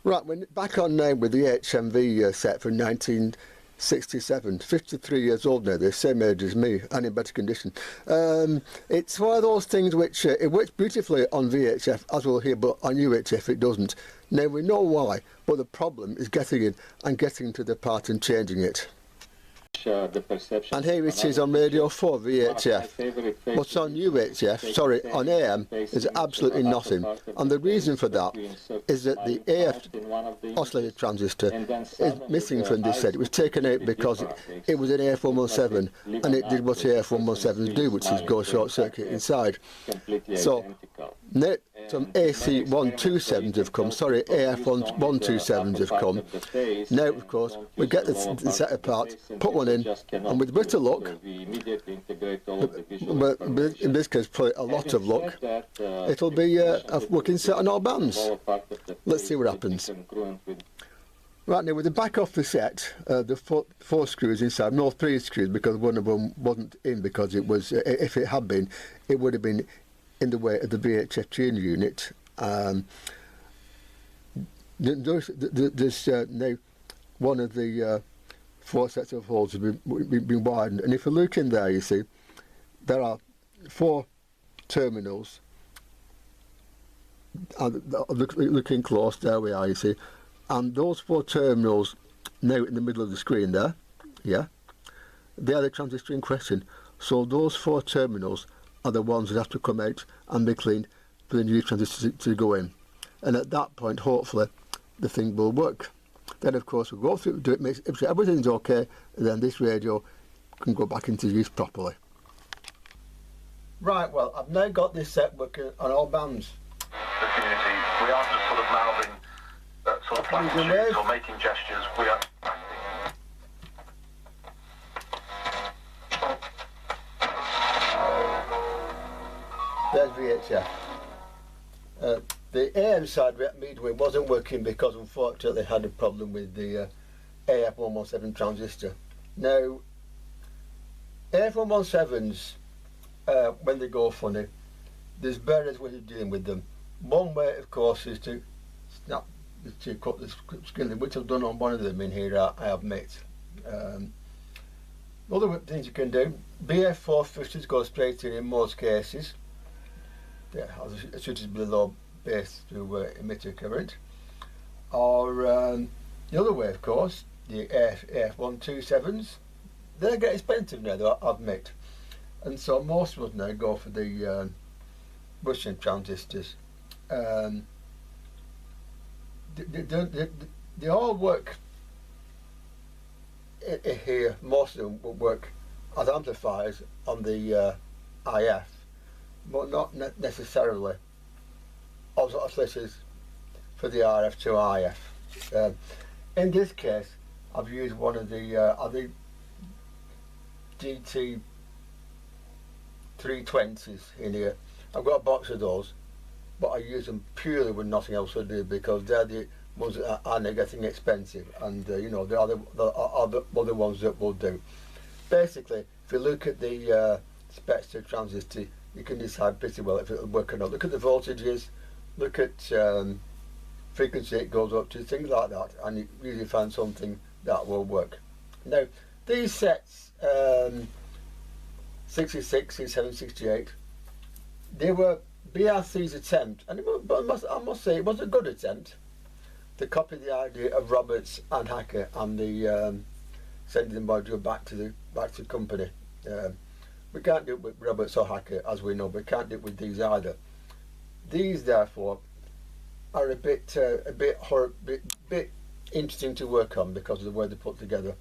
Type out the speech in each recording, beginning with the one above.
Right, we're back on now with the HMV set from 1967. 53 years old now, they're the same age as me, and in better condition. It's one of those things which, it works beautifully on VHF, as we'll hear, but on UHF it doesn't. Now we know why, but the problem is getting in and getting to the part and changing it. And here it is on radio 4 VHF. What's on UHF, sorry, on AM, is absolutely nothing. And the reason for that is that the AF oscillator transistor is missing from this set. It was taken out because it was an AF117 and it did what AF117s do, which is go short circuit inside. So now some AC127s have come, sorry, AF127s have come. Now of course we get the set apart, put one in, and with a bit of luck, but in this case probably a lot of luck, it'll be a working set on all bands. Let's see what happens. Right, now with the back off the set, the four screws inside, no 3 screws because one of them wasn't in, because it was, if it had been, it would have been in the way of the VHF tuner unit. There's now one of the 4 sets of holes have been widened, and if you look in there, you see there are 4 terminals. Looking close, there we are, you see, and those 4 terminals now in the middle of the screen there, yeah, they are the transistor in question. So those 4 terminals are the ones that have to come out and be cleaned for the new transistor to go in, and at that point hopefully the thing will work. Then of course we'll go through, do it, make sure everything's okay, and then this radio can go back into use properly. Right, well I've now got this set working on all bands. The community, we aren't just sort of mouthing sort of platitudes or making gestures, we are There's VHF. The AM side midway wasn't working because unfortunately it had a problem with the AF117 transistor. Now, AF117s, when they go funny, there's various ways of dealing with them. One way, of course, is to cut the screen, which I've done on one of them in here, I admit. Other things you can do, BF450s go straight in most cases. Yeah, as suitably low base to emitter current. Or the other way, of course, the AF127s, they get expensive now, though, I admit. And so most of us now go for the Russian transistors. They all work here, most of them will work as amplifiers on the IF, but not necessarily as oscillators for the RF to IF. In this case, I've used one of the GT 320s in here. I've got a box of those, but I use them purely when nothing else will do, because they're the ones that are getting expensive, and you know, they are the other ones that will do. Basically, if you look at the specs to transistor, you can decide pretty well if it will work or not. Look at the voltages, look at frequency it goes up to, things like that, and you usually find something that will work. Now, these sets, 66 and 768, they were BRC's attempt, and I must say it was a good attempt to copy the idea of Roberts and Hacker and the sending the module back to the company. We can't do it with Roberts or Hacker, as we know. We can't do it with these either. These, therefore, are a bit interesting to work on because of the way they're put together.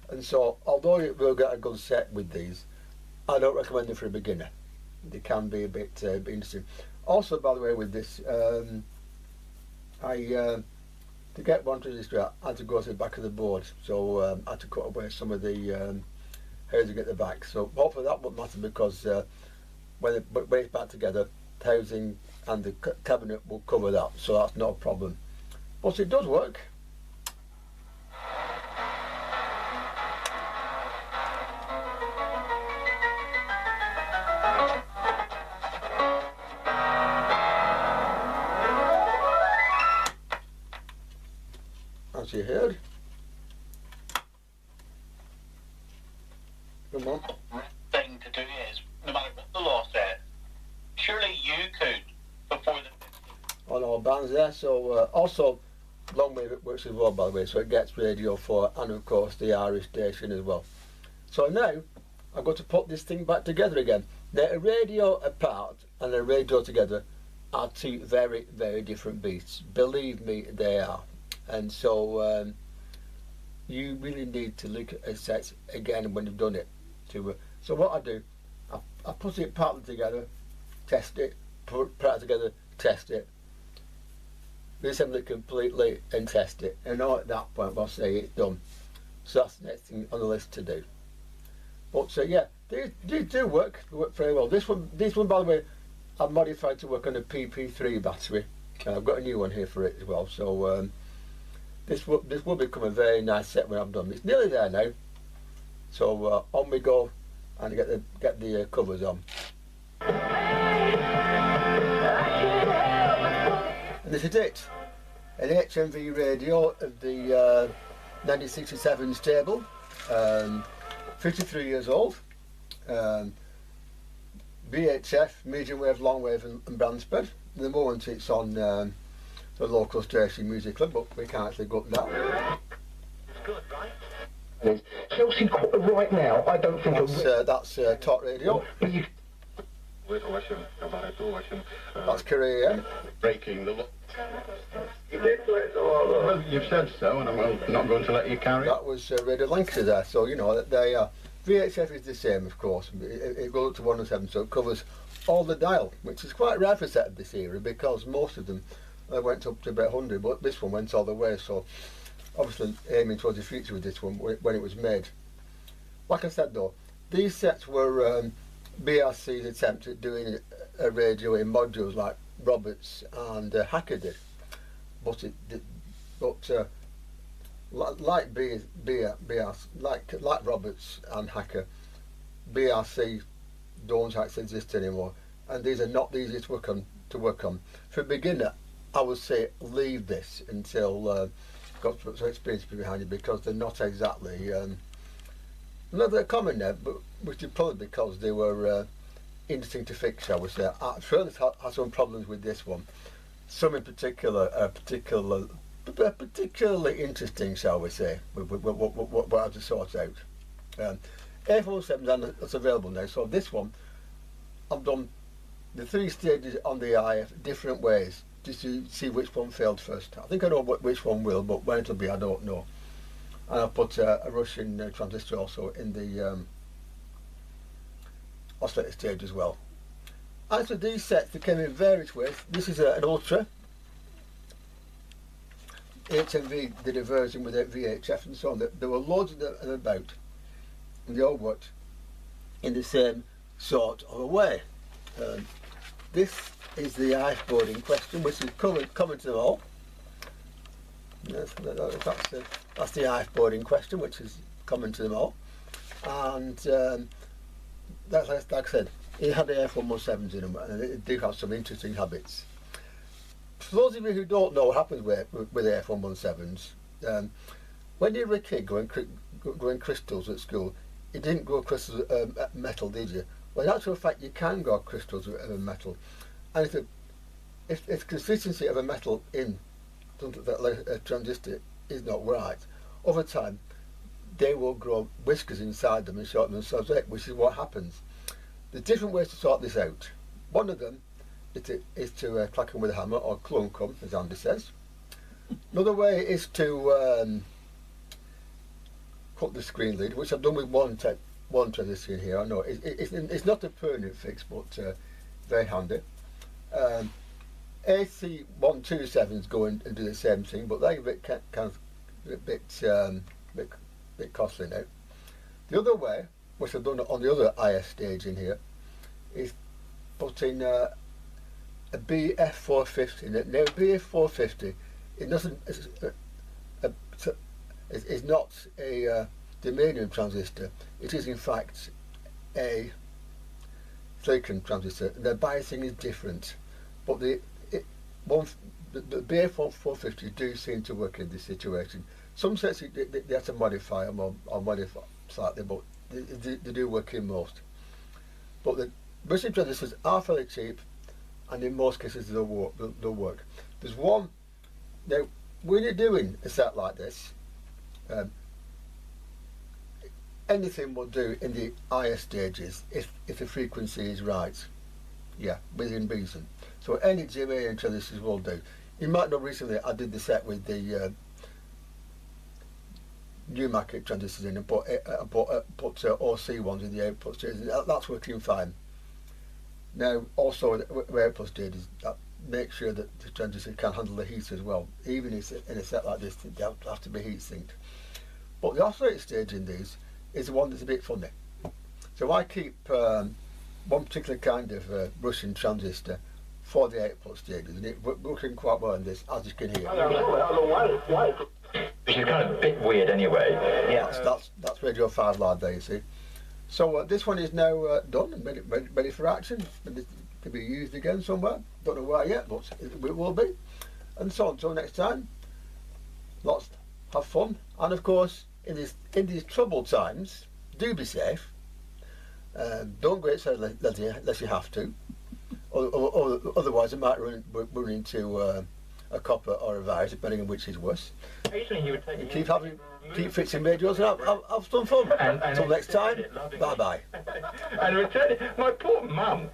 And so, although you will get a good set with these, I don't recommend them for a beginner. They can be a bit interesting. Also, by the way, with this, to get one transistor, I had to go to the back of the board, so I had to cut away some of the housing at the back. So hopefully that won't matter, because when it's back together, the housing and the cabinet will cover that, so that's not a problem. But it does work. as you heard. Come on. Thing to do is, no matter what the law says, surely you could before the On all bands there, so also long wave it works as well, by the way, so it gets Radio 4 and of course the Irish station as well. So now I've got to put this thing back together again. Now a radio apart and a radio together are two very, very different beasts. Believe me, they are. And so you really need to look at sets again when you've done it. So what I do, I put it partly together, test it, put it together, test it, reassemble it completely and test it. And at that point I'll say it's done. So that's the next thing on the list to do. But yeah, these do work very well. This one by the way, I've modified to work on a PP3 battery. I've got a new one here for it as well. So this will become a very nice set when I'm done. It's nearly there now. So on we go and get the covers on. And this is it. An HMV radio of the 1967 stable. 53 years old. VHF, medium wave, long wave and band spread. At the moment it's on the local station Music Club, but we can't actually go up that. It's good, right? Chelsea right now, I don't think that's Talk Radio. That's Korea. Breaking the law. Well, you've said so, and I'm not going to let you carry. That was Radio Lancashire there, so you know they are. VHF is the same, of course. It goes up to 107, so it covers all the dial, which is quite rare for a set of this era because most of them went up to about 100, but this one went all the way. So obviously aiming towards the future with this one when it was made. Like I said though, these sets were BRC's attempt at doing a radio in modules like Roberts and Hacker did, but like Roberts and Hacker, BRC don't actually exist anymore, and these are not the easiest to work on. For a beginner, I would say leave this until got some experience behind you, because they're not exactly not that common now, but which is probably because they were interesting to fix, shall we say. I further had some problems with this one. Some in particular particularly interesting, shall we say, what I had to sort out. AF11x that's available now. So this one, I've done the 3 stages on the IF different ways, just to see which one failed first. I think I know which one will, but when it'll be, I don't know. And I've put a Russian transistor also in the oscillator stage as well. As for these sets, they came in various ways. This is an Ultra. HMV did a version without VHF and so on. There were loads of them about, and they all worked in the same sort of a way. This is the IF board in question, which is common to them all. Yes, that's the IF board in question, which is common to them all. And that's like I said, it had the AF11x in them, and it do have some interesting habits. For those of you who don't know what happens with AF11x, when you were a kid growing crystals at school, you didn't grow crystals at metal, did you? Well, in actual fact, you can grow crystals of metal, and if the consistency of a metal in a transistor is not right, over time they will grow whiskers inside them and shorten themselves out, which is what happens. There's different ways to sort this out. One of them is to clack them with a hammer, or clunk them, as Andy says. Another way is to cut the screen lead, which I've done with one transistor in here. I know it's not a permanent fix, but very handy. AC127s go and do the same thing, but they're a bit costly now. The other way, which I've done on the other IS stage in here, is putting a BF450 in it. Now BF450, is not a germanium transistor. It is in fact a silicon transistor. The biasing is different, but the BA450s do seem to work in this situation. Some sets they have to modify them or modify slightly, but they do work in most. But the bushing transistors are fairly cheap, and in most cases they'll work. There's one now when you're doing a set like this. Anything will do in the higher stages if the frequency is right. Yeah, within reason. So any HMV and transistors will do. You might know recently I did the set with the new market transistors in and put OC ones in the output stages. That's working fine. Now also the output stages, make sure that the transistor can handle the heat as well. Even if in a set like this, they have to be heat sinked. But the oscillator stage in these is the one that's a bit funny. So I keep one particular kind of Russian transistor for the output stages, and it's working quite well in this, as you can hear. Which is kind of a bit weird anyway. Yeah, that's Radio 5 Live there, you see. So this one is now done and ready for action. Ready to be used again somewhere. Don't know where yet, but it will be. And so until next time, lots have fun, and of course in these troubled times, do be safe. Don't go outside unless you have to, or otherwise you might run into a copper or a virus, depending on which is worse. And keep fixing radios and have some fun. Until next time, bye bye. And return my poor mum.